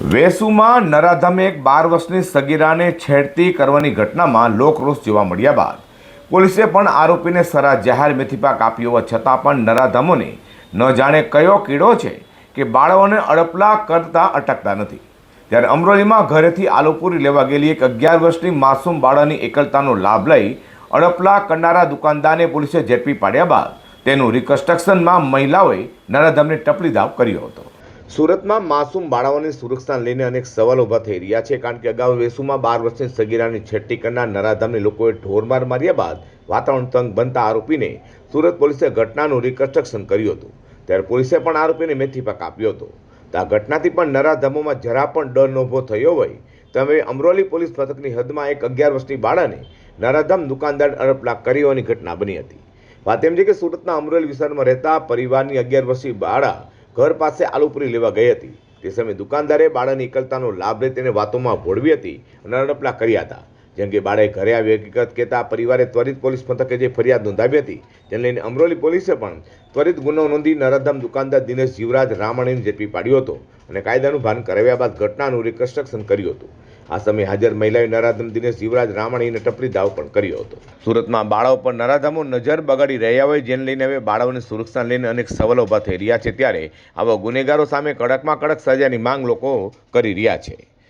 વેસુમાં નરાધમે એક 12 વર્ષની સગીરાને છેડતી કરવાની ઘટનામાં લોકરોષ જોવા મળ્યા બાદ પોલીસે પણ આરોપીને સરા જાહેર મેથીપાક આપ્યો હોવા છતાં પણ નરાધમોને ન જાણે કયો કીડો છે કે બાળકોને અડપલા કરતા અટકતા નથી। ત્યારે અમરોલીમાં ઘરેથી આલુપુરી લેવા ગયેલી એક 11 વર્ષની માસૂમ બાળાની એકલતાનો લાભ લઈ અડપલા કરનારા દુકાનદારને પોલીસે ઝડપી પાડ્યા બાદ તેનું રિકન્સ્ટ્રક્શનમાં મહિલાઓએ નરાધમને ટપલી દાવ કર્યો હતો। સુરતમાં માસૂમ બાળાઓની સુરક્ષાને લઈને અનેક સવાલો ઊભા થઈ રહ્યા છે, કારણ કે અગાઉ વેસુમાં 12 વર્ષની સગીરાની છેડતી કરનાર નરાધમને લોકોએ ઢોરમાર માર્યા બાદ વાતાવરણ તંગ બનતા આરોપીને સુરત પોલીસે ઘટનાનું રિકન્સ્ટ્રક્શન કર્યું હતું। ત્યારે પોલીસે પણ આરોપીને મેથીપાક આપ્યો હતો। તો આ ઘટનાથી પણ નરાધમોમાં જરા પણ ડર ન ઊભો થયો હોય તો હવે અમરોલી પોલીસ મથકની હદમાં એક 11 વર્ષની બાળાને નરાધમ દુકાનદાર અડપલા કરી હોવાની ઘટના બની હતી। વાત એમ છે કે સુરતના અમરોલી વિસ્તારમાં રહેતા પરિવારની 11 વર્ષની બાળા ઘર પાસે આલુપુરી લેવા ગઈ હતી। તે સમયે દુકાનદારે બાળાની એકલતાનો લાભ લઈ તેને વાતોમાં ભોળવી હતી અને અડપલા કર્યા હતા। જેમ કે બાળાએ ઘરે આવી હકીકત કહેતા પરિવારે ત્વરિત પોલીસ મથકે જે ફરિયાદ નોંધાવી હતી, જેને લઈને અમરોલી પોલીસે પણ ત્વરિત ગુનો નોંધી નરાધમ દુકાનદાર દિનેશ જીવરાજ રામાણીને ઝડપી પાડ્યો હતો અને કાયદાનું ભાન કરાવ્યા બાદ ઘટનાનું રિકન્સ્ટ્રક્શન કર્યું હતું। આ સમયે હાજર મહિલાએ નરાધમ દિનેશ જીવરાજ રામાણીને ટપલી દાવ પણ કર્યો હતો। સુરતમાં બાળાઓ પર નરાધમો નજર બગાડી રહ્યા હોય, જેને લઈને હવે બાળાઓની સુરક્ષાને લઈને અનેક સવાલો ઊભા થઈ રહ્યા છે। ત્યારે આવા ગુનેગારો સામે કડકમાં કડક સજાની માંગ લોકો કરી રહ્યા છે।